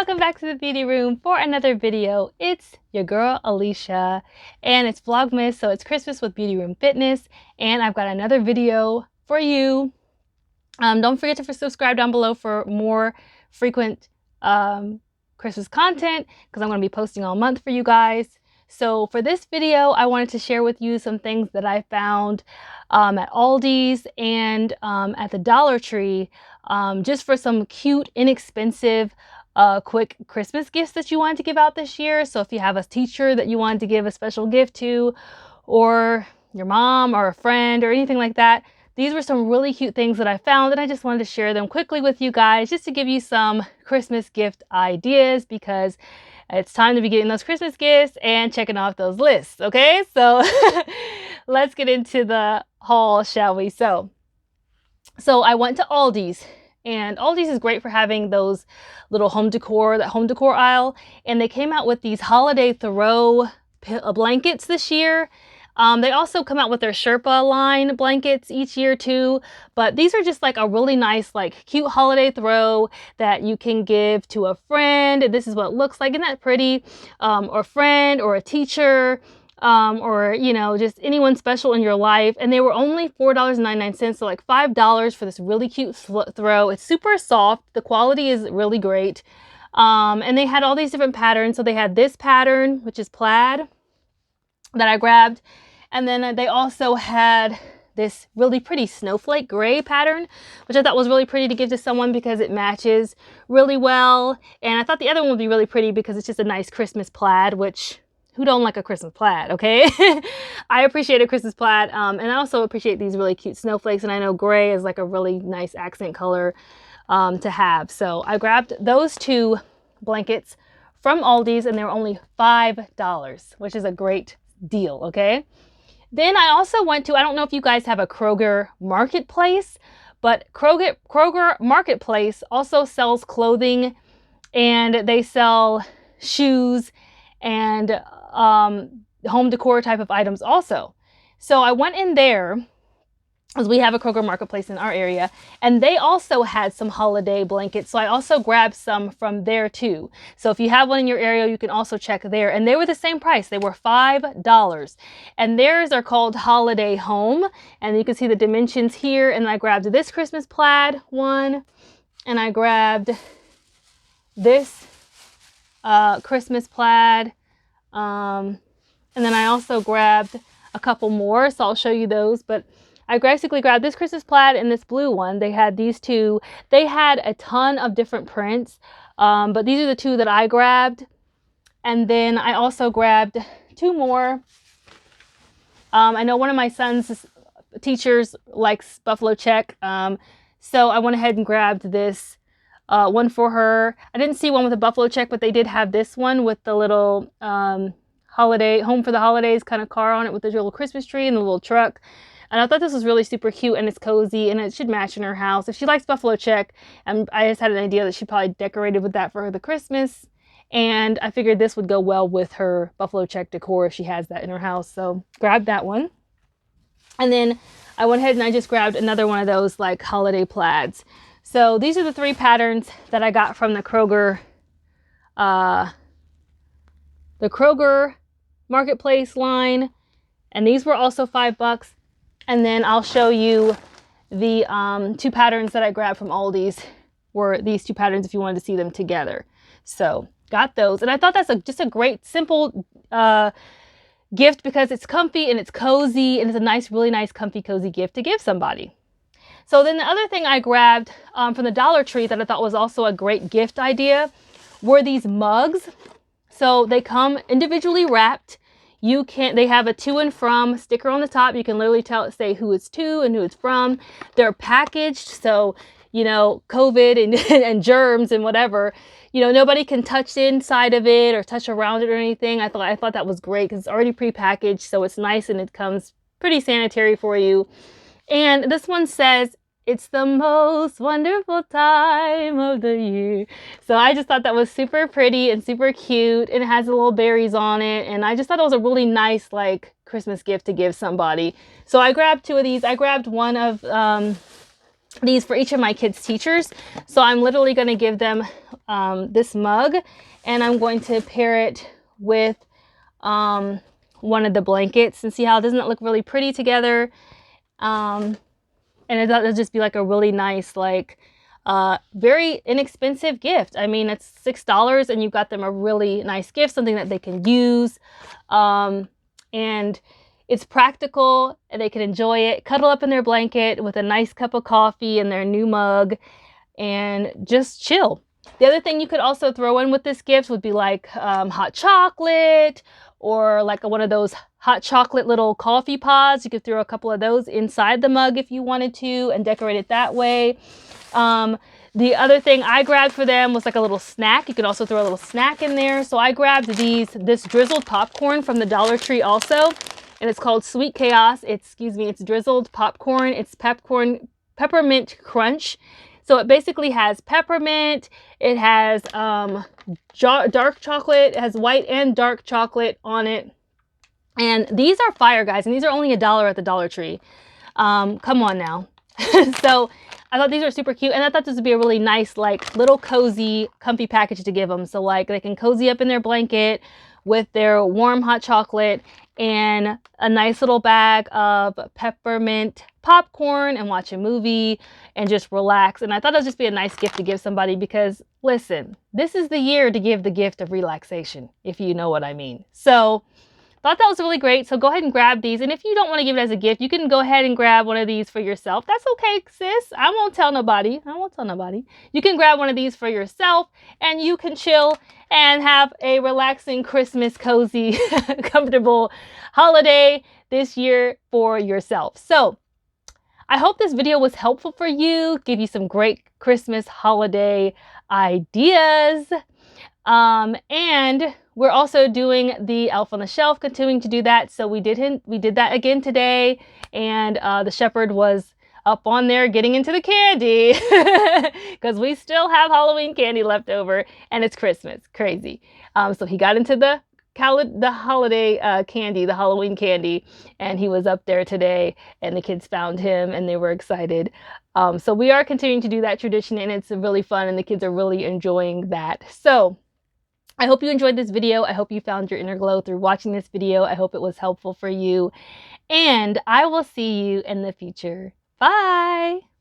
welcome back to the beauty room for another video. It's your girl Alicia and it's Vlogmas, so it's Christmas with Beautyroom Fitness, and I've got another video for you. Don't forget to subscribe down below for more frequent Christmas content, because I'm going to be posting all month for you guys. So for this video, I wanted to share with you some things that I found at Aldi's and at the Dollar Tree, just for some cute, inexpensive, quick Christmas gifts that you want to give out this year. So if you have a teacher that you want to give a special gift to, or your mom or a friend or anything like that, these were some really cute things that I found, and I just wanted to share them quickly with you guys, just to give you some Christmas gift ideas, because it's time to be getting those Christmas gifts and checking off those lists, okay? So let's get into the haul, shall we? So I went to Aldi's, and Aldi's is great for having those little home decor, that home decor aisle, and they came out with these holiday throw blankets this year. They also come out with their Sherpa line blankets each year too, but these are just like a really nice, like cute holiday throw that you can give to a friend. This is what it looks like. Isn't that pretty? Or a friend or a teacher, or, you know, just anyone special in your life. And they were only $4.99, so like $5 for this really cute throw. It's super soft. The quality is really great. And they had all these different patterns. So they had this pattern, which is plaid, that I grabbed, and then they also had this really pretty snowflake gray pattern, which I thought was really pretty to give to someone because it matches really well. And I thought the other one would be really pretty because it's just a nice Christmas plaid, which who don't like a Christmas plaid, okay? I appreciate a Christmas plaid, and I also appreciate these really cute snowflakes, and I know gray is like a really nice accent color to have. So I grabbed those two blankets from Aldi's, and they were only $5, which is a great deal, okay? Then I also went to, I don't know if you guys have a Kroger Marketplace, but Kroger Marketplace also sells clothing, and they sell shoes and home decor type of items also. So I went in there, because we have a Kroger Marketplace in our area, and they also had some holiday blankets. So I also grabbed some from there too. So if you have one in your area, you can also check there. And they were the same price. They were $5. And theirs are called Holiday Home. And you can see the dimensions here. And I grabbed this Christmas plaid one. And I grabbed this Christmas plaid. And then I also grabbed a couple more. So I'll show you those. But I basically grabbed this Christmas plaid and this blue one. They had these two. They had a ton of different prints, but these are the two that I grabbed. And then I also grabbed two more. I know one of my son's teachers likes buffalo check, so I went ahead and grabbed this one for her. I didn't see one with a buffalo check, but they did have this one with the little holiday, home for the holidays kind of car on it with the little Christmas tree and the little truck. And I thought this was really super cute, and it's cozy, and it should match in her house. If she likes buffalo check, and I just had an idea that she probably decorated with that for the Christmas, and I figured this would go well with her buffalo check decor if she has that in her house. So grab that one. And then I went ahead and I just grabbed another one of those like holiday plaids. So these are the three patterns that I got from the Kroger Marketplace line, and these were also $5. And then I'll show you the two patterns that I grabbed from Aldi's were these two patterns if you wanted to see them together. So got those. And I thought that's just a great, simple gift because it's comfy and it's cozy, and it's a nice, really nice, comfy, cozy gift to give somebody. So then the other thing I grabbed from the Dollar Tree that I thought was also a great gift idea were these mugs. So they come individually wrapped. They have a to and from sticker on the top. You can literally say who it's to and who it's from. They're packaged, so, you know, COVID and, and germs and whatever, you know, nobody can touch the inside of it or touch around it or anything. I thought that was great because it's already pre-packaged, so it's nice and it comes pretty sanitary for you. And this one says, "It's the most wonderful time of the year." So I just thought that was super pretty and super cute, and it has the little berries on it, and I just thought it was a really nice like Christmas gift to give somebody. So I grabbed two of these. I grabbed one of these for each of my kids' teachers. So I'm literally going to give them this mug, and I'm going to pair it with one of the blankets and see how doesn't it look really pretty together. And it'll just be like a really nice, like very inexpensive gift. I mean, it's $6 and you've got them a really nice gift, something that they can use. And it's practical and they can enjoy it, cuddle up in their blanket with a nice cup of coffee in their new mug and just chill. The other thing you could also throw in with this gift would be like hot chocolate, or like one of those hot chocolate little coffee pods. You could throw a couple of those inside the mug if you wanted to and decorate it that way. The other thing I grabbed for them was like a little snack. You could also throw a little snack in there. So I grabbed this drizzled popcorn from the Dollar Tree also, and it's called Sweet Chaos. It's drizzled popcorn. It's peppermint crunch. So it basically has peppermint, it has dark chocolate, it has white and dark chocolate on it. And these are fire, guys, and these are only $1 at the Dollar Tree. Come on now. So I thought these were super cute, and I thought this would be a really nice, like, little cozy, comfy package to give them. So, like, they can cozy up in their blanket with their warm hot chocolate and a nice little bag of peppermint popcorn and watch a movie and just relax. And I thought it would just be a nice gift to give somebody because, listen, this is the year to give the gift of relaxation, if you know what I mean. So thought that was really great. So go ahead and grab these. And if you don't want to give it as a gift, you can go ahead and grab one of these for yourself. That's okay, sis. I won't tell nobody. You can grab one of these for yourself and you can chill and have a relaxing Christmas, cozy, comfortable holiday this year for yourself. So I hope this video was helpful for you, give you some great Christmas holiday ideas. And we're also doing the Elf on the Shelf, continuing to do that. So we did that again today, and the shepherd was up on there getting into the candy because we still have Halloween candy left over and it's Christmas. Crazy. So he got into the holiday candy, the Halloween candy, and he was up there today and the kids found him and they were excited. So we are continuing to do that tradition and it's really fun and the kids are really enjoying that. So I hope you enjoyed this video. I hope you found your inner glow through watching this video. I hope it was helpful for you. And I will see you in the future. Bye!